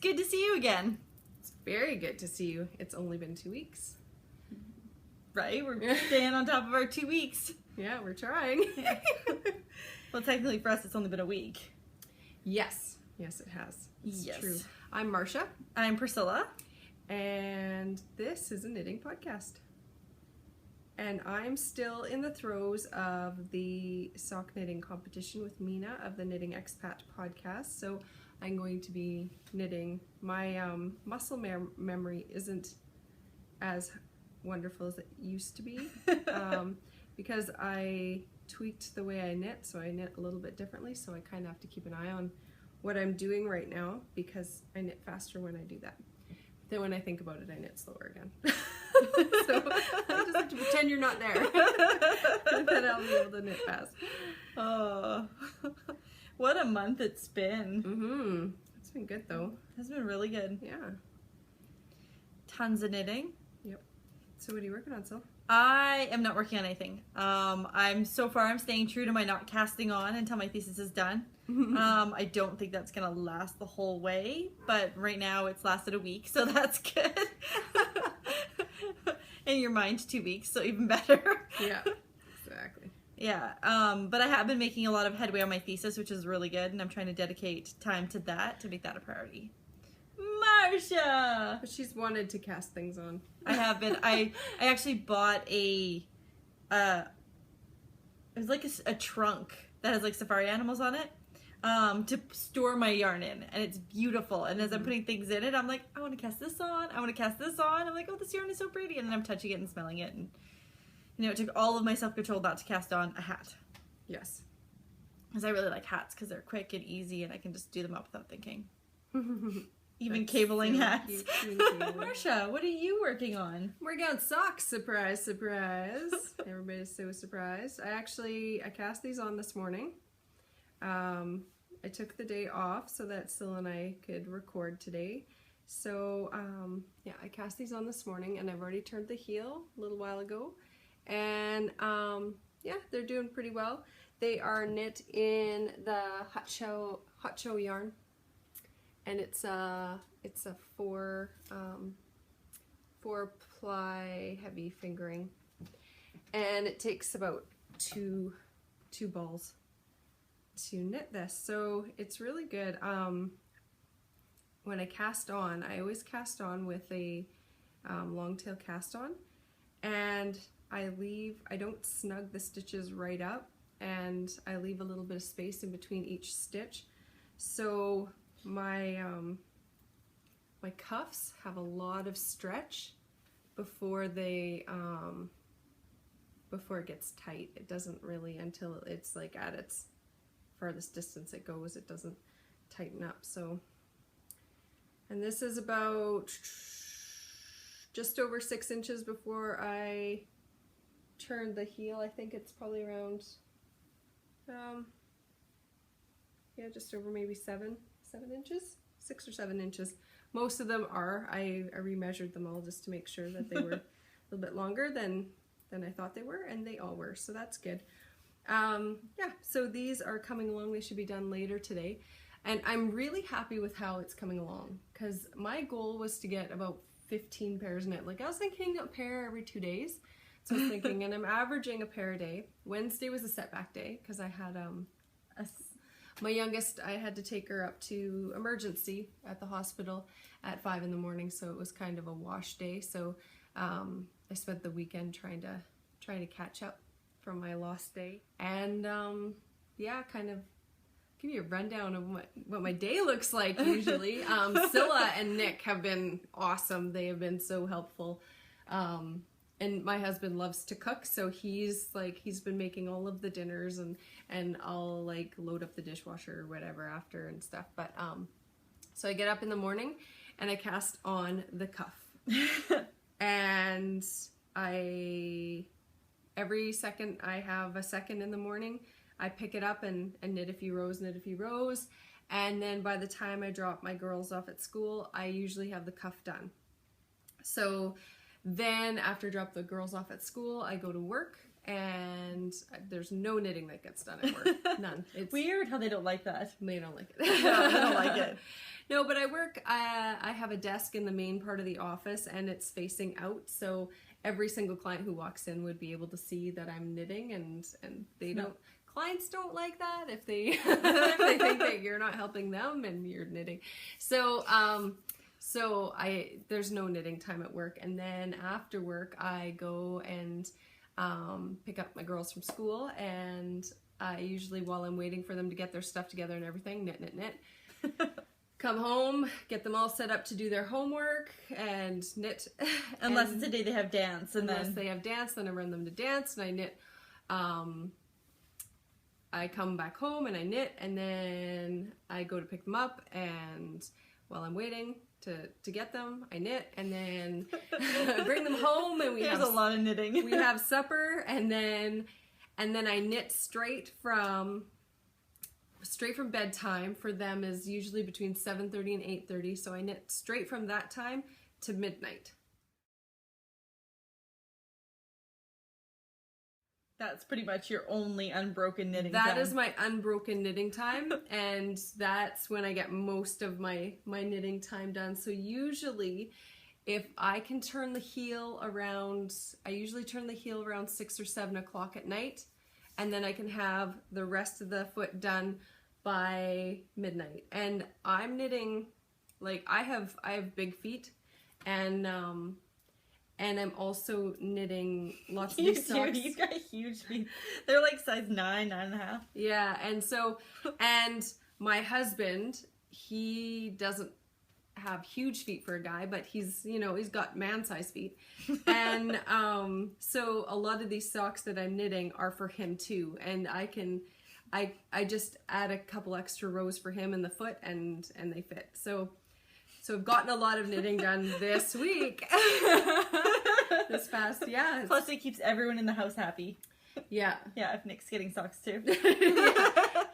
good to see you again. It's very good to see you. It's only been 2 weeks. Right? We're staying on top of our 2 weeks. Yeah, we're trying. Well, technically for us, it's only been a week. Yes. Yes, it has. It's Yes. true. I'm Marcia, I'm Priscilla. and this is a knitting podcast. And I'm still in the throes of the sock knitting competition with Mina of the Knitting Expat podcast. So I'm going to be knitting. My muscle memory isn't as wonderful as it used to be because I tweaked the way I knit, so I knit a little bit differently. So I kind of have to keep an eye on what I'm doing right now because I knit faster when I do that. Then when I think about it, I knit slower again. So I just have to pretend you're not there. And then I'll be able to knit fast. Oh, what a month it's been. Mm-hmm. It's been good though. It's been really good. Yeah. Tons of knitting. Yep. So what are you working on, Sil? I am not working on anything. I'm staying true to my not casting on until my thesis is done. I don't think that's gonna last the whole way, but right now it's lasted a week, so that's good. In your mind, 2 weeks, so even better. Yeah, exactly. Yeah, but I have been making a lot of headway on my thesis, which is really good, and I'm trying to dedicate time to that to make that a priority. Marcia! But she's wanted to cast things on. I have been. I actually bought it was like a trunk that has like safari animals on it to store my yarn in, and it's beautiful. And as I'm putting things in it, I'm like, I want to cast this on. I want to cast this on. I'm like, oh, this yarn is so pretty. And then I'm touching it and smelling it, and it took all of my self-control not to cast on a hat. Yes. Because I really like hats because they're quick and easy, and I can just do them up without thinking. Even That's cabling so hats. cute. Thank you. Marcia, what are you working on? Working on socks. Surprise, surprise. Everybody's so surprised. I cast these on this morning. I took the day off so that Sil and I could record today. So yeah, I cast these on this morning, and I've already turned the heel a little while ago. And yeah, they're doing pretty well. They are knit in the Hot Show yarn. And it's a 4-ply heavy fingering, and it takes about two balls to knit this, so it's really good. When I cast on, I always cast on with a long tail cast on, and I don't snug the stitches right up, and I leave a little bit of space in between each stitch, so my cuffs have a lot of stretch before it gets tight. It doesn't really until it's like at its farthest distance it goes. It doesn't tighten up. So, and this is about just over 6 inches before I turned the heel. I think it's probably around yeah, just over maybe 7 inches, 6 or 7 inches. Most of them are. I remeasured them all just to make sure that they were a little bit longer than I thought they were, and they all were, so that's good. Yeah, so these are coming along. They should be done later today, and I'm really happy with how it's coming along, because my goal was to get about 15 pairs knit. Like, I was thinking a pair every 2 days, so I was thinking, and I'm averaging a pair a day. Wednesday was a setback day, because I had my youngest, I had to take her up to emergency at the hospital at 5 in the morning, so it was kind of a wash day. So I spent the weekend trying to catch up from my lost day, and yeah, kind of give you a rundown of what my day looks like usually. Scylla and Nick have been awesome. They have been so helpful. And my husband loves to cook, so he's been making all of the dinners, and I'll like load up the dishwasher or whatever after and stuff. But so I get up in the morning and I cast on the cuff. And every second I have a second in the morning, I pick it up and knit a few rows, and then by the time I drop my girls off at school, I usually have the cuff done. So then after I drop the girls off at school, I go to work, and there's no knitting that gets done at work. None. It's Weird how they don't like that. They don't like it. No, they don't like it. No, but I work, I have a desk in the main part of the office and it's facing out. So every single client who walks in would be able to see that I'm knitting, and they don't, clients don't like that if they, if they think that you're not helping them and you're knitting. So, there's no knitting time at work. And then after work, I go and pick up my girls from school, and I usually, while I'm waiting for them to get their stuff together and everything, knit. Come home, get them all set up to do their homework and knit. Unless it's a day they have dance, and unless then they have dance, then I run them to dance and I knit. I come back home and I knit, and then I go to pick them up, and while I'm waiting to get them, I knit, and then bring them home, and there's a lot of knitting. we have supper, and then I knit straight from bedtime. For them is usually between 7:30 and 8:30, so I knit straight from that time to midnight. That's pretty much your only unbroken knitting That time. is my unbroken knitting time, and that's when I get most of my knitting time done. So usually, if I can turn the heel around, I usually turn the heel around 6 or 7 o'clock at night, and then I can have the rest of the foot done by midnight. And I'm knitting, like, I have big feet, and I'm also knitting lots of these socks. You've got huge feet. They're like size 9, 9.5. Yeah, and my husband, he doesn't have huge feet for a guy, but he's got man-sized feet. And so a lot of these socks that I'm knitting are for him too. And I just add a couple extra rows for him in the foot, and they fit. So I've gotten a lot of knitting done this week. This past, yeah. Plus, it keeps everyone in the house happy. Yeah. Yeah, if Nick's getting socks too.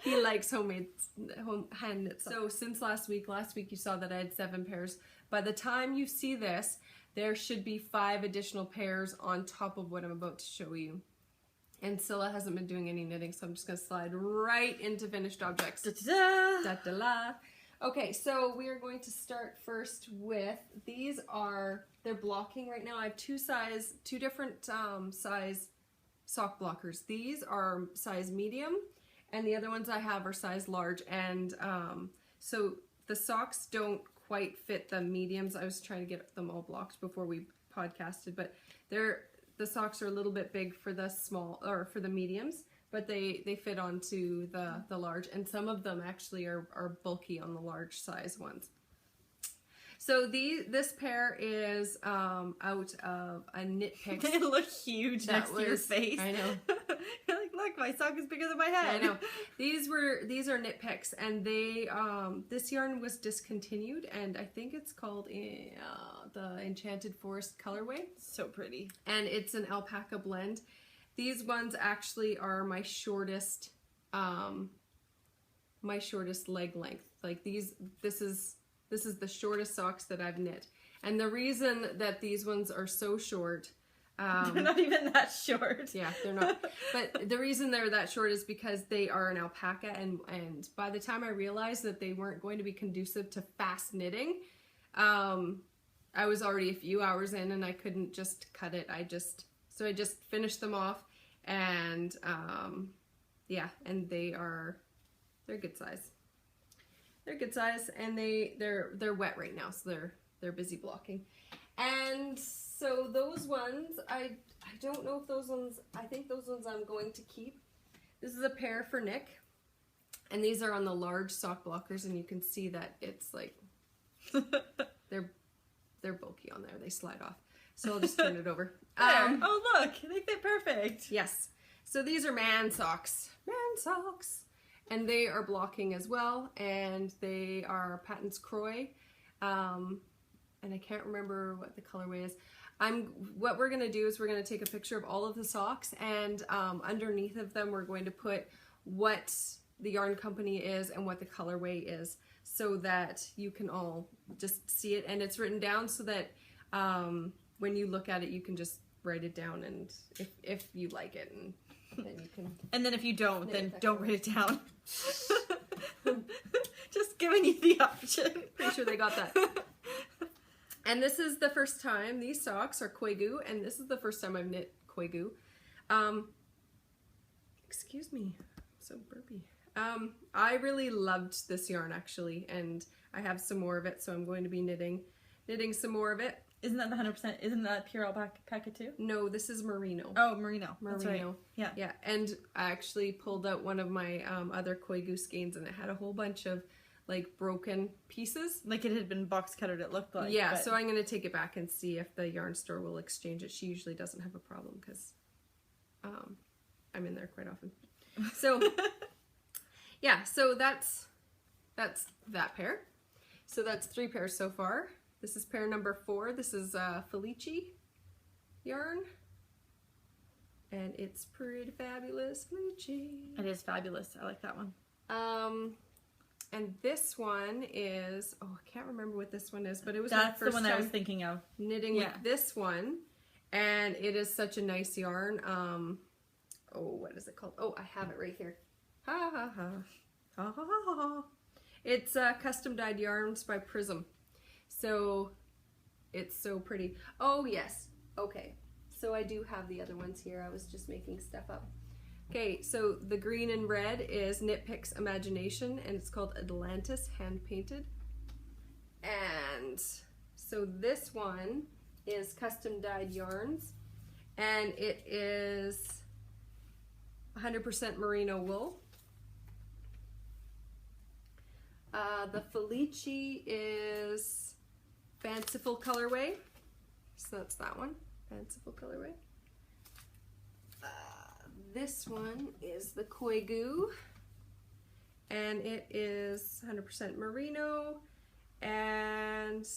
He likes hand knit. So since last week you saw that I had 7 pairs. By the time you see this, there should be 5 additional pairs on top of what I'm about to show you. And Scylla hasn't been doing any knitting, so I'm just going to slide right into finished objects. Da-da-da. Da-da-la. Okay, so we are going to start first with, they're blocking right now. I have two different size sock blockers. These are size medium, and the other ones I have are size large. And so the socks don't quite fit the mediums. I was trying to get them all blocked before we podcasted, but the socks are a little bit big for the small, or for the mediums, but they fit onto the large, and some of them actually are bulky on the large size ones. So this pair is out of a Knit Picks. They look huge next to your face. I know. You're like, look, my sock is bigger than my head. I know. These are Knit Picks, and they this yarn was discontinued, and I think it's called the Enchanted Forest colorway. So pretty. And it's an alpaca blend. These ones actually are my shortest leg length. Like this is the shortest socks that I've knit. And the reason that these ones are so short, they're not even that short. Yeah, they're not. But the reason they're that short is because they are an alpaca, and by the time I realized that they weren't going to be conducive to fast knitting, I was already a few hours in and I couldn't just cut it. So I just finished them off, and yeah, and they're good size. They're good size, and they're wet right now, so they're busy blocking. And so those ones, I don't know if those ones, I think those ones I'm going to keep. This is a pair for Nick, and these are on the large sock blockers, and you can see that it's like they're bulky on there. They slide off. So I'll just turn it over. Oh look, they fit perfect. Yes. So these are man socks. Man socks. And they are blocking as well, and they are Patons Croix. And I can't remember what the colorway is. What we're gonna do is we're gonna take a picture of all of the socks, and underneath of them we're going to put what the yarn company is and what the colorway is, so that you can all just see it, and it's written down so that when you look at it, you can just write it down, and if you like it, and then you can. And then if you don't, then that don't color. write it down. Just giving you the option. Pretty sure they got that. And this is the first time, these socks are Koigu, and this is the first time I've knit Koigu. Excuse me, I'm so burpy. I really loved this yarn actually, and I have some more of it, so I'm going to be knitting some more of it. Isn't that the 100%? Isn't that pure alpaca too? No, this is merino. Oh, merino. That's right. Merino. Yeah. Yeah, and I actually pulled out one of my other Koigu skeins, and it had a whole bunch of like broken pieces. Like it had been box cuttered, it looked like. Yeah, but... so I'm going to take it back and see if the yarn store will exchange it. She usually doesn't have a problem because I'm in there quite often. So yeah, so that's that pair. So that's 3 pairs so far. This is pair number 4. This is Felici yarn. And it's pretty fabulous, Felici. It is fabulous. I like that one. And this one is, oh, I can't remember what this one is, but it was That's my the first one I was time thinking of. knitting with this one. And it is such a nice yarn. Oh, what is it called? Oh, I have it right here. Ha ha ha. Ha ha ha ha. It's custom dyed yarns by Prism. So it's so pretty. Oh yes. Okay. So I do have the other ones here. I was just making stuff up. Okay, so the green and red is Knit Picks Imagination, and it's called Atlantis Hand Painted. And so this one is custom dyed yarns, and it is 100% merino wool. The Felici is Fanciful Colorway, so that's that one, Fanciful Colorway. This one is the Koigu, and it is 100% merino, and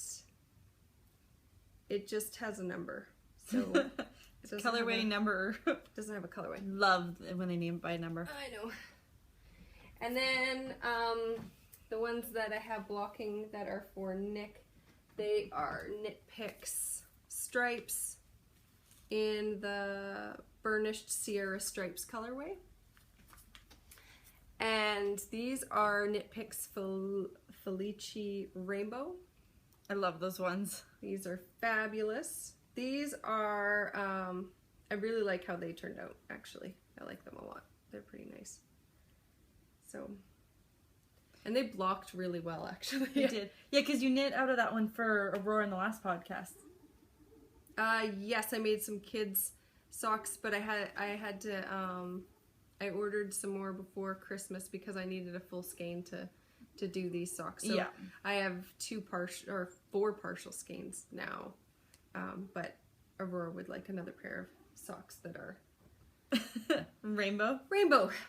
it just has a number. So It's colorway number. Doesn't have a colorway. Love when they name it by number. I know. And then the ones that I have blocking that are for Nick, they are Knit Picks Stripes in the Burnished Sierra Stripes colorway. And these are Knit Picks Felici Rainbow. I love those ones. These are fabulous. These are, I really like how they turned out, actually. I like them a lot. They're pretty nice. So, and they blocked really well, actually. They did. Yeah, because you knit out of that one for Aurora in the last podcast. Yes, I made some kids socks, but I had to, I ordered some more before Christmas because I needed a full skein to do these socks. So yeah. I have 4 partial skeins now. But Aurora would like another pair of socks that are Rainbow,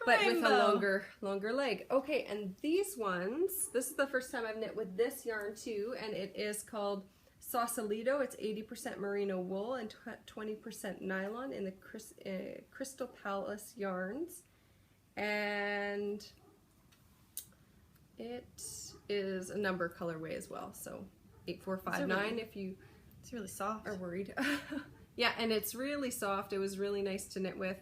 but with a longer leg. Okay, and these ones, this is the first time I've knit with this yarn too, and it is called Sausalito. It's 80% merino wool and 20% nylon in the Crystal Palace yarns, and it is a number colorway as well. So 8459 if you. It's really soft. Are worried. Yeah, and it's really soft. It was really nice to knit with.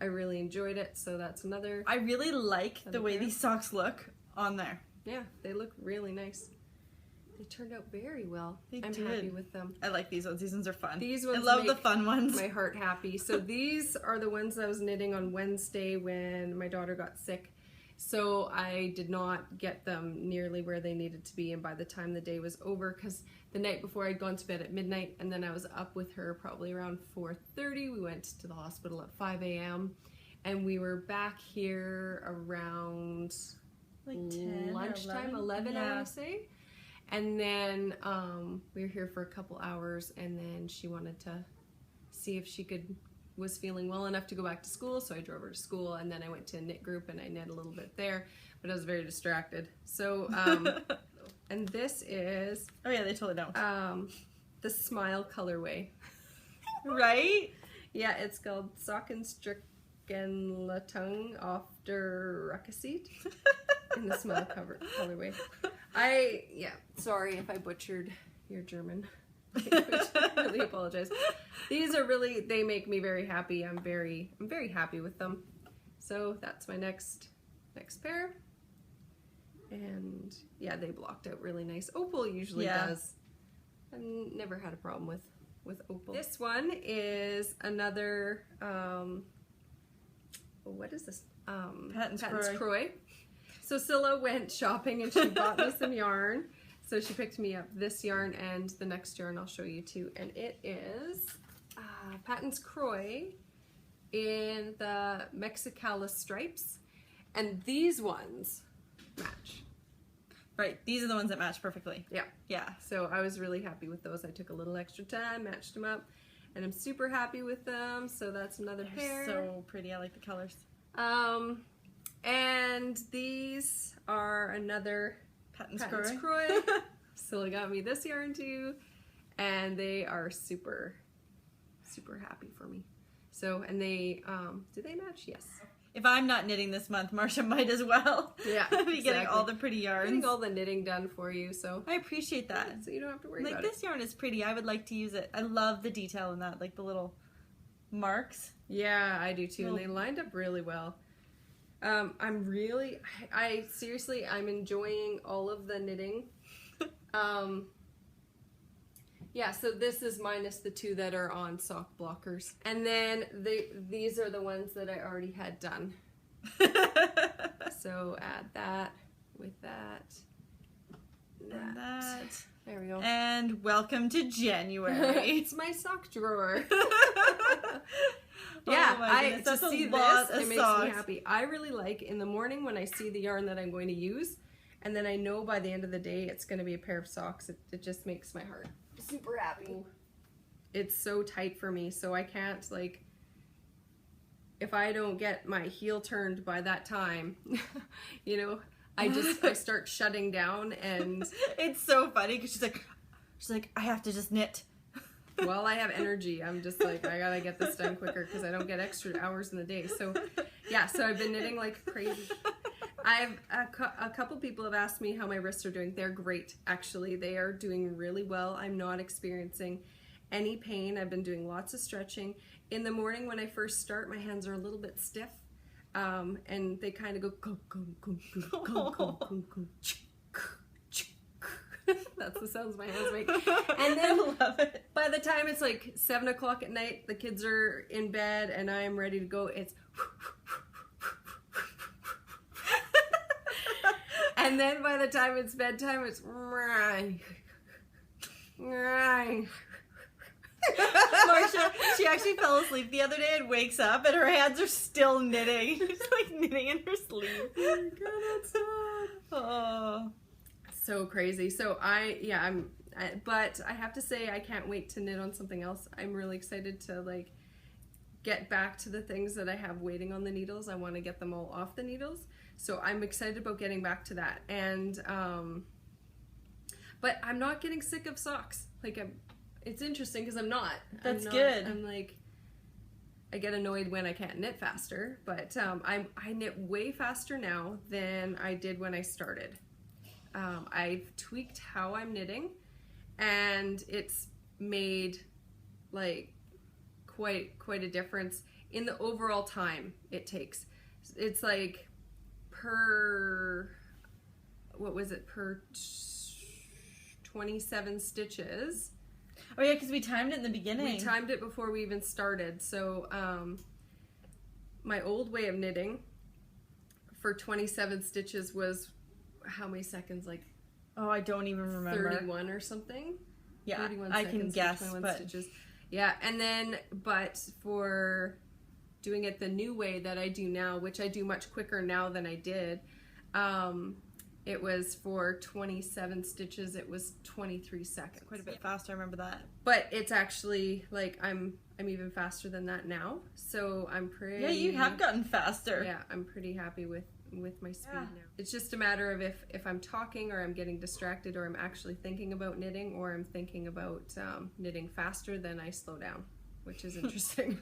I really enjoyed it, so that's another. I really like the way these socks look on there. Yeah, they look really nice. They turned out very well. I'm did. happy with them. I like these ones. These ones are fun. These ones I love the make fun ones. My heart happy. So these are the ones I was knitting on Wednesday when my daughter got sick. So I did not get them nearly where they needed to be, and by the time the day was over, because the night before I'd gone to bed at midnight, and then I was up with her probably around 4:30. We went to the hospital at 5 a.m. and we were back here around like 10 lunchtime, 11 I want to say. And then we were here for a couple hours, and then she wanted to see if she was feeling well enough to go back to school, so I drove her to school, and then I went to a knit group and I knit a little bit there, but I was very distracted. So, and this is... Oh yeah, they totally don't. The Smile colorway. Right? Yeah, it's called Sockenstricken Latung after Ruckaseat in the Smile colorway. Sorry if I butchered your German. I really apologize. These are really, they make me very happy. I'm very happy with them. So that's my next pair. And yeah, they blocked out really nice. Opal usually does. I've never had a problem with Opal. This one is another, what is this? Patons Kroy. So Scylla went shopping and she bought me some yarn. So she picked me up this yarn and the next yarn I'll show you too. And it is Patons Kroy in the Mexicala stripes. And these ones match. Right, these are the ones that match perfectly. Yeah. Yeah. So I was really happy with those. I took a little extra time, matched them up, and I'm super happy with them. So that's another pair. So pretty. I like the colors. And these are another Patons Kroy. Scylla got me this yarn too, and they are super happy for me. So, and they, do they match? Yes. If I'm not knitting this month, Marcia might as well. Yeah, be getting all the pretty yarns. Getting all the knitting done for you, so. I appreciate that. So you don't have to worry like about it. This yarn is pretty. I would like to use it. I love the detail in that, like the little marks. Yeah, I do too, and they lined up really well. I seriously, I'm enjoying all of the knitting. Yeah, so this is minus the two that are on sock blockers. And then these are the ones that I already had done. So add that with that. And that. There we go. And welcome to January. It's my sock drawer. Oh Yeah, my goodness, to that's see a lot this, of it makes socks. me happy. I really like in the morning when I see the yarn that I'm going to use, and then I know by the end of the day it's going to be a pair of socks. It just makes my heart super happy. It's so tight for me, so I can't, like, if I don't get my heel turned by that time, you know, I start shutting down, and it's so funny because she's like, I have to just knit. Well, I have energy. I'm just like, I gotta get this done quicker because I don't get extra hours in the day. So, yeah, so I've been knitting like crazy. A couple people have asked me how my wrists are doing. They're great, actually. They are doing really well. I'm not experiencing any pain. I've been doing lots of stretching. In the morning when I first start, my hands are a little bit stiff, and they kind of go, that's the sounds my hands make. And then I love it. By the time it's like 7 o'clock at night, the kids are in bed and I'm ready to go, it's and then by the time it's bedtime, it's Marcia, she actually fell asleep the other day and wakes up and her hands are still knitting. She's like knitting in her sleep. Oh my God, that's sad. Oh. So crazy. So but I have to say I can't wait to knit on something else. I'm really excited to like get back to the things that I have waiting on the needles. I want to get them all off the needles. So I'm excited about getting back to that. And but I'm not getting sick of socks. Like it's interesting because I'm not. That's good. I'm like, I get annoyed when I can't knit faster, but I knit way faster now than I did when I started. I've tweaked how I'm knitting, and it's made like quite a difference in the overall time it takes. It's like per 27 stitches. Oh yeah, because we timed it in the beginning. We timed it before we even started. So my old way of knitting for 27 stitches was how many seconds? Like, oh, I don't even remember. 31 or something. Yeah, 31 I can guess, 21 but stitches. Yeah, and then but for doing it the new way that I do now, which I do much quicker now than I did, it was for 27 stitches. It was 23 seconds. quite a bit faster. I remember that. But it's actually like I'm even faster than that now. So I'm pretty. Yeah, you have gotten faster. Yeah, I'm pretty happy with my speed Yeah. now. It's just a matter of if I'm talking or I'm getting distracted or I'm actually thinking about knitting or I'm thinking about knitting faster, then I slow down, which is interesting.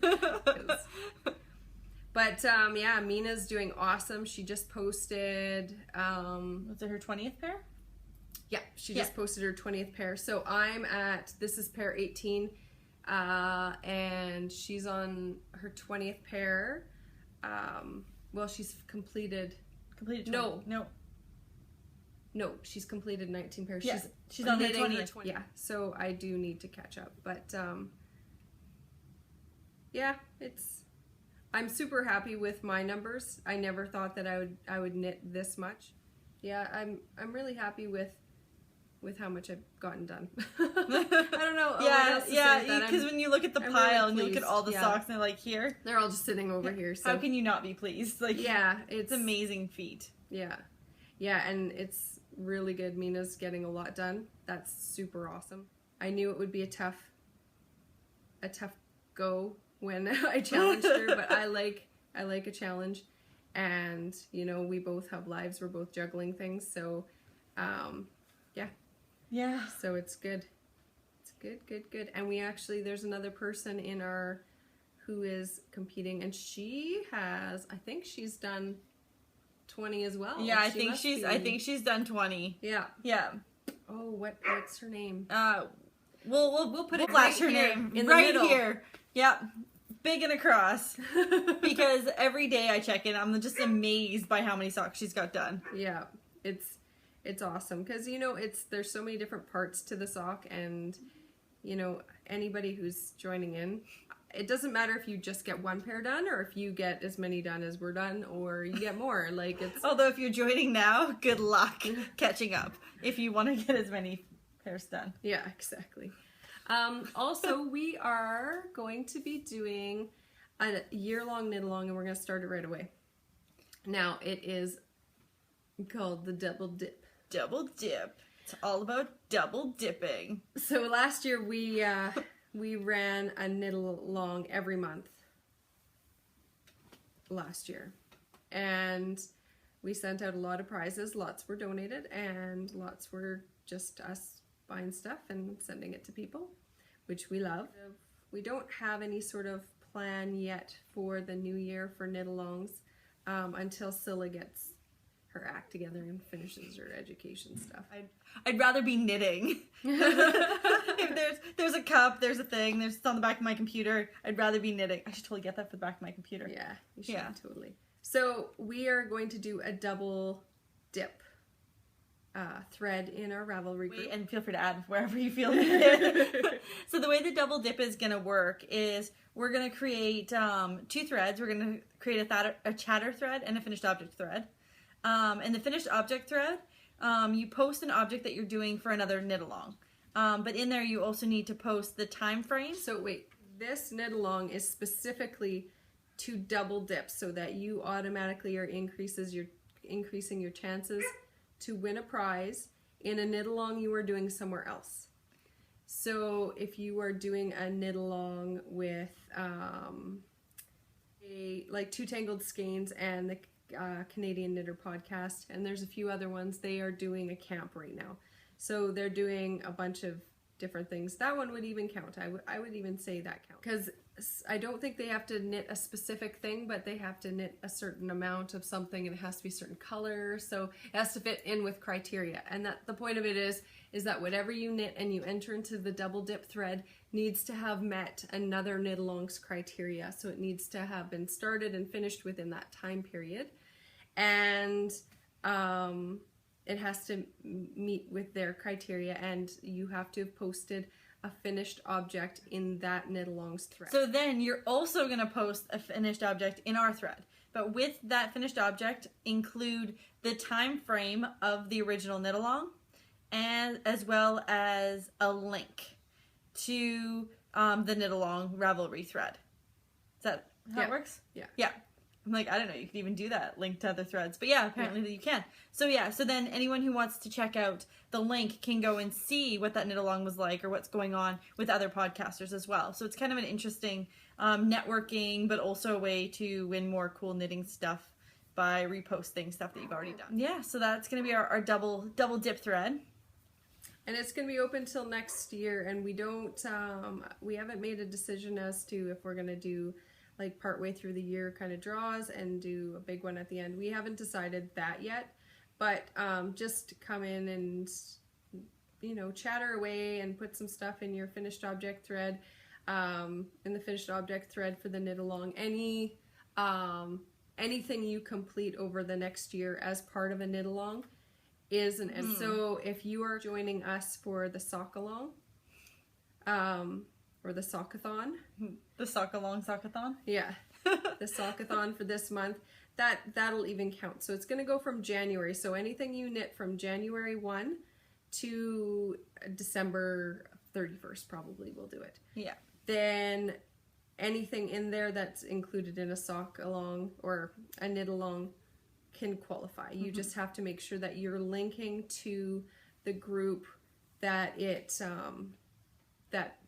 But yeah, Mina's doing awesome. She just posted Was it her 20th pair? Yeah, she just posted her 20th pair. So I'm at, this is pair 18, and she's on her 20th pair. Well, she's completed 20. No, she's completed 19 pairs. Yeah, she's on her knitting 20th. Yeah, so I do need to catch up. But yeah, I'm super happy with my numbers. I never thought that I would knit this much. Yeah, I'm really happy with how much I've gotten done. I don't know. Because when you look at the pile really and you look at all the socks and they're like here, they're all just sitting over here. So how can you not be pleased? Like, yeah, it's amazing feat. Yeah, and it's really good. Mina's getting a lot done. That's super awesome. I knew it would be a tough go when I challenged her, but I like a challenge, and you know, we both have lives. We're both juggling things, so yeah. So it's good. It's good. And there's another person in our who is competing, and I think she's done 20 as well. Yeah, I think she's done 20. Yeah. Yeah. Oh, what's her name? We'll put it flash right her here, name in the right middle. here. Yep. Big and across. Because every day I check in, I'm just amazed by how many socks she's got done. Yeah. It's awesome because, you know, there's so many different parts to the sock, and, you know, anybody who's joining in, it doesn't matter if you just get one pair done or if you get as many done as we're done or you get more. Like, it's... Although if you're joining now, good luck catching up if you want to get as many pairs done. Yeah, exactly. Also, we are going to be doing a year-long knit-along, and we're going to start it right away. Now, it is called the Double Dip. Double dip. It's all about double dipping. So last year we ran a knit-along every month last year, and we sent out a lot of prizes. Lots were donated, and lots were just us buying stuff and sending it to people, which we love. We don't have any sort of plan yet for the new year for knit-alongs until Scylla gets her act together and finishes her education stuff. I'd rather be knitting. If there's a cup, there's a thing, it's on the back of my computer, I'd rather be knitting. I should totally get that for the back of my computer. Yeah, you should, totally. So we are going to do a double dip thread in our Ravelry group. And feel free to add wherever you feel needed. So the way the double dip is going to work is we're going to create 2 threads. We're going to create a chatter thread and a finished object thread. And the finished object thread, you post an object that you're doing for another knit along. But in there you also need to post the time frame. So wait, this knit along is specifically to double dip so that you automatically are increasing your chances to win a prize in a knit along you are doing somewhere else. So if you are doing a knit along with like Two Tangled Skeins and the Canadian Knitter Podcast, and there's a few other ones, they are doing a camp right now. So they're doing a bunch of different things. That one would even count. I would even say that count, because I don't think they have to knit a specific thing, but they have to knit a certain amount of something, and it has to be a certain color, so it has to fit in with criteria. And that the point of it is that whatever you knit and you enter into the double dip thread needs to have met another knit along's criteria. So it needs to have been started and finished within that time period, and it has to meet with their criteria, and you have to have posted a finished object in that knit along's thread. So then you're also going to post a finished object in our thread, but with that finished object include the time frame of the original knit along, and as well as a link to the knit along Ravelry thread. Is that how it works? Yeah. I'm like, I don't know, you could even do that, link to other threads. But yeah, apparently you can. So yeah, so then anyone who wants to check out the link can go and see what that knit along was like, or what's going on with other podcasters as well. So it's kind of an interesting networking, but also a way to win more cool knitting stuff by reposting stuff that you've already done. Yeah, so that's going to be our double dip thread. And it's going to be open till next year, and we haven't made a decision as to if we're going to do like partway through the year kind of draws and do a big one at the end. We haven't decided that yet, but just come in and chatter away and put some stuff in your finished object thread, in the finished object thread for the knit along. Anything you complete over the next year as part of a knit along is an end. So if you are joining us for the sock along, or the sockathon, The sock along sockathon. yeah, the sockathon for this month, that'll even count. So it's going to go from January. So anything you knit from January 1 to December 31st probably will do it. Yeah. Then anything in there that's included in a sock along or a knit along can qualify. You just have to make sure that you're linking to the group that that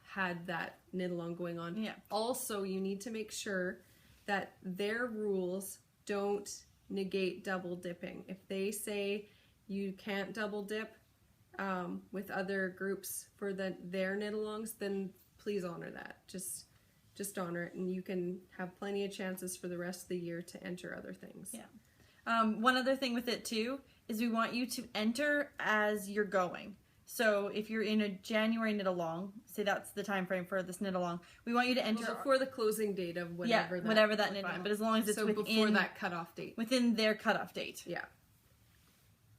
had that knit along going on. Yeah. Also, you need to make sure that their rules don't negate double dipping. If they say you can't double dip with other groups for their knit alongs, then please honor that. Just honor it, and you can have plenty of chances for the rest of the year to enter other things. Yeah. One other thing with it too is we want you to enter as you're going. So if you're in a January knit along, say that's the time frame for this knit along, we want you to enter Before the closing date of whatever that knit along, but as long as it's so within before that cutoff date. within their cutoff date. Yeah.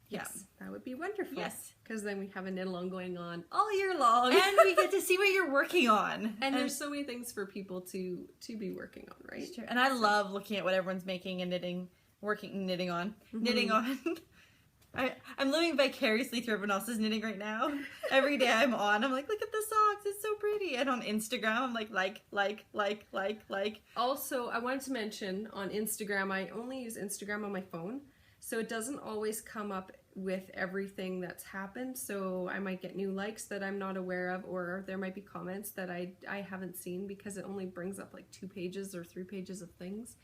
Yeah. Yes, that would be wonderful. Yes. Because then we have a knit along going on all year long. And we get to see what you're working on. And there's so many things for people to be working on, right? It's true. And I love looking at what everyone's making and knitting on. I'm living vicariously through everyone else's knitting right now. Every day I'm on, I'm like, look at the socks, it's so pretty. And on Instagram, I'm like. Also, I wanted to mention on Instagram, I only use Instagram on my phone, so it doesn't always come up with everything that's happened. So I might get new likes that I'm not aware of, or there might be comments that I haven't seen, because it only brings up like 2 pages or 3 pages of things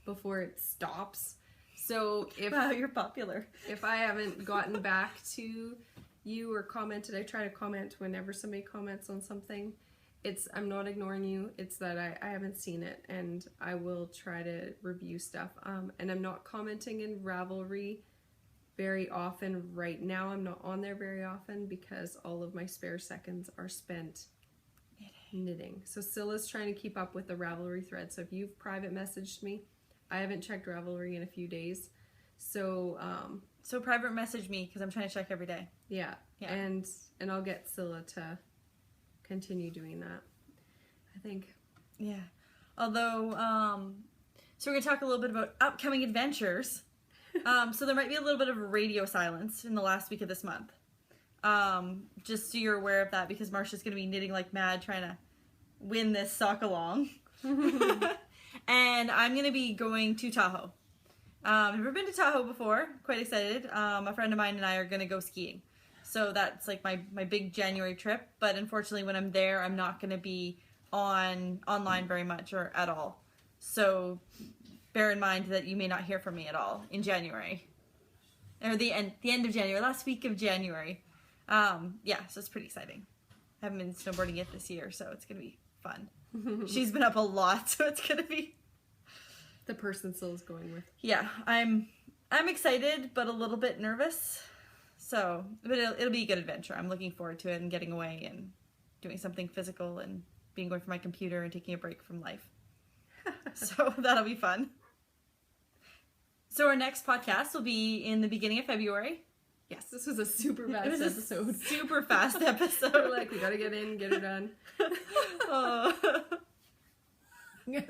before it stops. So Wow, you're popular. If I haven't gotten back to you or commented, I try to comment whenever somebody comments on something. I'm not ignoring you. It's that I haven't seen it, and I will try to review stuff. And I'm not commenting in Ravelry very often right now. I'm not on there very often because all of my spare seconds are spent knitting. So Scylla's trying to keep up with the Ravelry thread. So if you've private messaged me, I haven't checked Ravelry in a few days. So So private message me, because I'm trying to check every day. yeah. And I'll get Scylla to continue doing that, I think. Yeah. Although, so we're going to talk a little bit about upcoming adventures. So there might be a little bit of radio silence in the last week of this month. Just so you're aware of that, because Marsha's going to be knitting like mad trying to win this sock along. And I'm going to be going to Tahoe. I've never been to Tahoe before. Quite excited. A friend of mine and I are going to go skiing. So that's like my big January trip. But unfortunately, when I'm there, I'm not going to be online very much or at all. So bear in mind that you may not hear from me at all in January. Or the end of January, last week of January. Yeah, so it's pretty exciting. I haven't been snowboarding yet this year, so it's going to be fun. She's been up a lot, so it's going to be... The person Scylla's going with. Yeah, I'm excited, but a little bit nervous. So, but it'll be a good adventure. I'm looking forward to it and getting away and doing something physical and being away from my computer and taking a break from life. So that'll be fun. So our next podcast will be in the beginning of February. Yes, this was a super fast episode. Super fast episode. We're like, we gotta get in, get her done. Oh. You're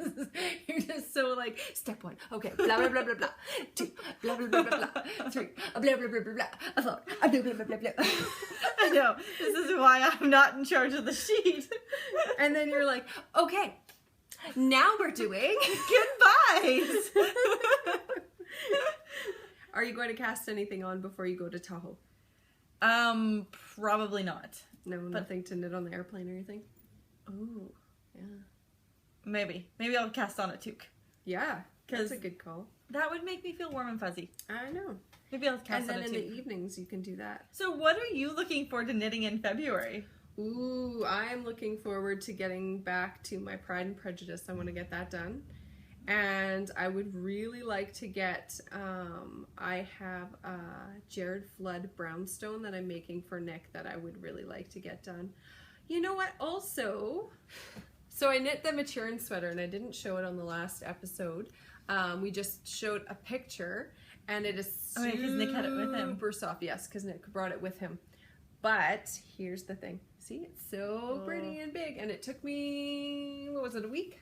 just so like, step 1, okay, blah blah blah blah blah. 2, blah blah blah blah blah. 3, blah blah blah blah blah. 4, blah blah blah blah blah. I know. This is why I'm not in charge of the sheet. And then you're like, okay, now we're doing goodbyes. Are you going to cast anything on before you go to Tahoe? Probably not. No, nothing to knit on the airplane or anything? Oh, yeah. Maybe I'll cast on a toque. Yeah, that's a good call. That would make me feel warm and fuzzy. I know. Maybe I'll cast on a toque. And then in the evenings you can do that. So what are you looking forward to knitting in February? Ooh, I'm looking forward to getting back to my Pride and Prejudice. I want to get that done. And I would really like to get, I have a Jared Flood brownstone that I'm making for Nick that I would really like to get done. You know what, also, so I knit the Maturin sweater and I didn't show it on the last episode. We just showed a picture and it is super, 'cause Nick had it with him. super soft. Yes, because Nick brought it with him. But here's the thing. See, it's so pretty and big and it took me, what was it, a week?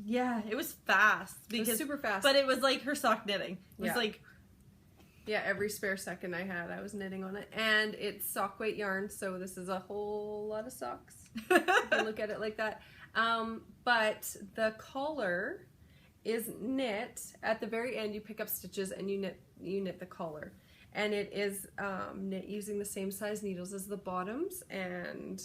Yeah, it was fast. It was super fast. But it was like her sock knitting. It was Yeah. like... Yeah, every spare second I had, I was knitting on it. And it's sock weight yarn, so this is a whole lot of socks. If you look at it like that. But the collar is knit. At the very end, you pick up stitches and you knit the collar. And it is knit using the same size needles as the bottoms, and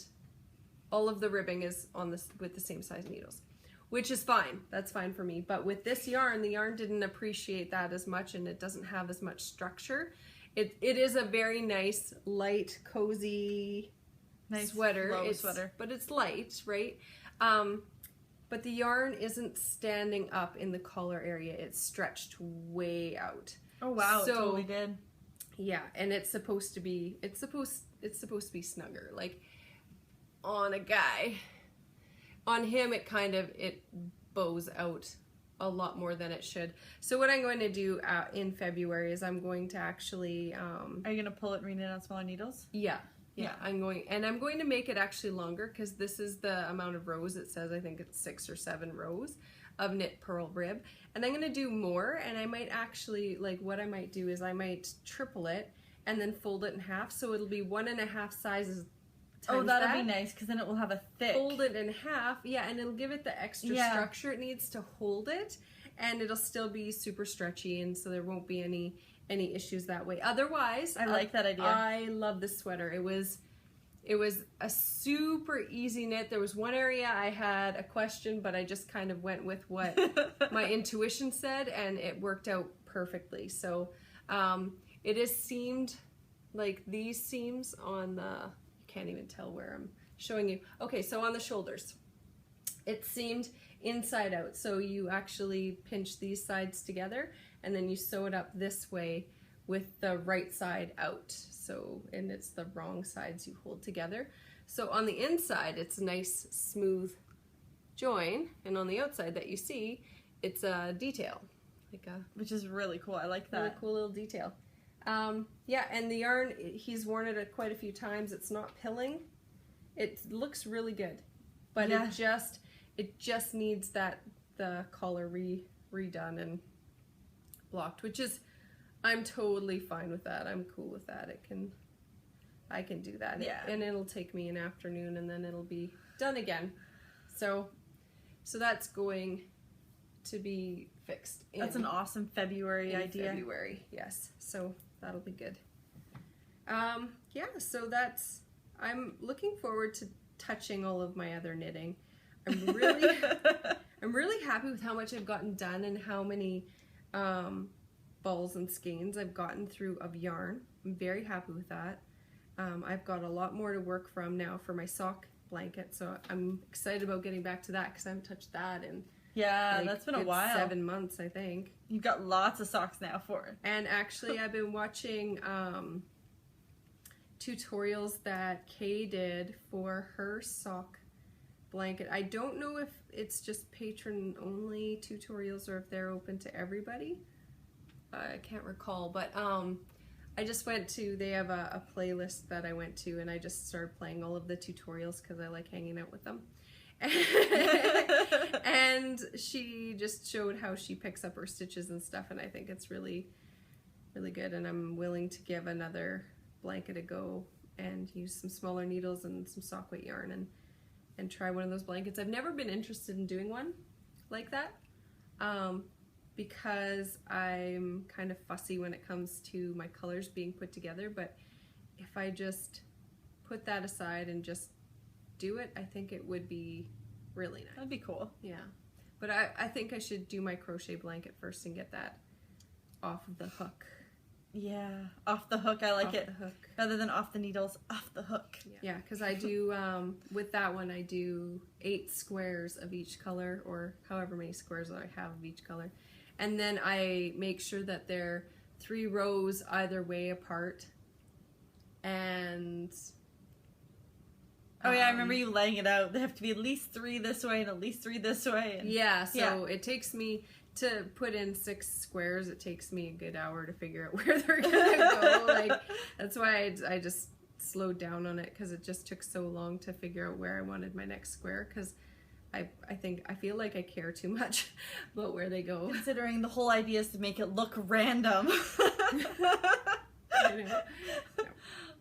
all of the ribbing is on this with the same size needles, which is fine. That's fine for me. But with this yarn, the yarn didn't appreciate that as much, and it doesn't have as much structure. It is a very nice, light, cozy sweater. Flow sweater. But it's light, right? But the yarn isn't standing up in the collar area. It's stretched way out. Oh wow, So- it totally did. Yeah, and it's supposed to be to be snugger. Like on a guy, on him it bows out a lot more than it should. So what I'm going to do in February is I'm going to actually Are you going to pull it and reknit on smaller needles? yeah. Yeah. I'm going to make it actually longer because this is the amount of rows. It says I think it's 6 or 7 rows of knit purl rib, and I'm going to do more, and I might actually, like, what I might do is I might triple it and then fold it in half, so it'll be 1.5 sizes times That'll that. be nice because then it will have a thick... Fold it in half, yeah, and it'll give it the extra structure it needs to hold it, and it'll still be super stretchy, and so there won't be any issues that way. Otherwise, I like that idea. I love this sweater. It was a super easy knit. There was one area I had a question, but I just kind of went with what my intuition said, and it worked out perfectly. So it is seamed, like these seams on the, you can't even tell where I'm showing you. Okay, so on the shoulders, it's seamed inside out. So you actually pinch these sides together, and then you sew it up this way with the right side out. So, and it's the wrong sides you hold together. So on the inside, it's a nice smooth join, and on the outside that you see, it's a detail, like a Which is really cool. I like that. really cool little detail. Yeah, and the yarn, he's worn it quite a few times. It's not pilling. It looks really good, but Yeah. it just needs the collar redone and blocked, which is, I'm totally fine with that. I'm cool with that. I can do that. Yeah. And it'll take me an afternoon and then it'll be done again. So that's going to be fixed. That's an awesome February in idea. February, yes. So that'll be good. Yeah, so I'm looking forward to touching all of my other knitting. I'm really happy with how much I've gotten done and how many balls and skeins I've gotten through of yarn. I'm very happy with that. I've got a lot more to work from now for my sock blanket, so I'm excited about getting back to that because I haven't touched that in That's been a good while. 7 months, I think. You've got lots of socks now for it. And actually, I've been watching tutorials that Kay did for her sock blanket. I don't know if it's just patron only tutorials or if they're open to everybody. I can't recall, but I just went to, they have a playlist that I went to, and I just started playing all of the tutorials because I like hanging out with them. And she just showed how she picks up her stitches and stuff, and I think it's really, really good, and I'm willing to give another blanket a go and use some smaller needles and some sock weight yarn and try one of those blankets. I've never been interested in doing one like that because I'm kind of fussy when it comes to my colors being put together, but if I just put that aside and just do it, I think it would be really nice. That'd be cool. Yeah, but I think I should do my crochet blanket first and get that off of the hook Yeah, off the hook. I like Off it the hook. rather than off the needles. Off the hook. Yeah, because I do, with that one, I do 8 squares of each color, or however many squares I have of each color. And then I make sure that they're 3 rows either way apart. And... Oh yeah, I remember you laying it out. They have to be at least 3 this way and at least 3 this way. And... Yeah, so it takes me, to put in 6 squares, it takes me a good hour to figure out where they're gonna go. Like, that's why I just slowed down on it, because it just took so long to figure out where I wanted my next square, because I feel like I care too much about where they go. Considering the whole idea is to make it look random. I know.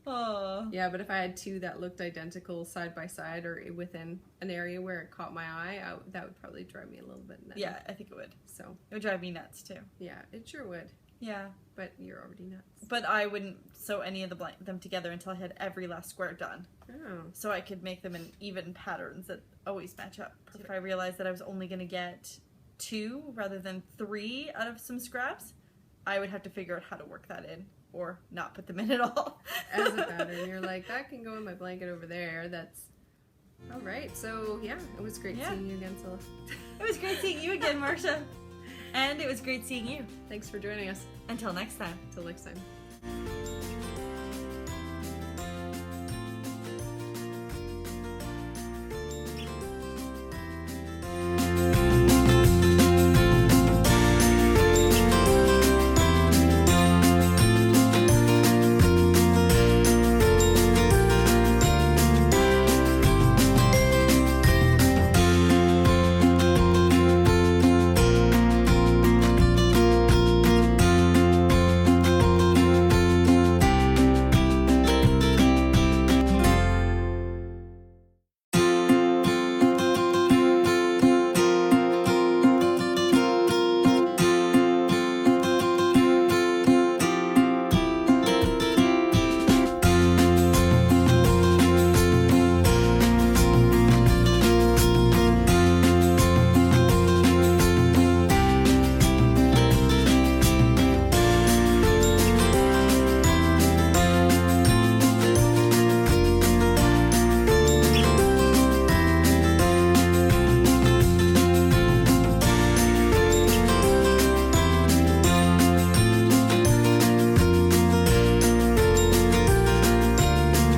Oh. Yeah, but if I had 2 that looked identical side by side or within an area where it caught my eye, that would probably drive me a little bit nuts. Yeah, I think it would. So, It would drive me nuts too. yeah, it sure would. Yeah. But you're already nuts. But I wouldn't sew any of them together until I had every last square done. Oh. So I could make them in even patterns that always match up. If I realized that I was only going to get 2 rather than 3 out of some scraps, I would have to figure out how to work that in. Or not put them in at all. As a pattern, you're like, that can go in my blanket over there. That's all right. So yeah, it was great seeing you again, Scylla. It was great seeing you again, Marcia. And it was great seeing you. Thanks for joining us. Until next time. Till next time.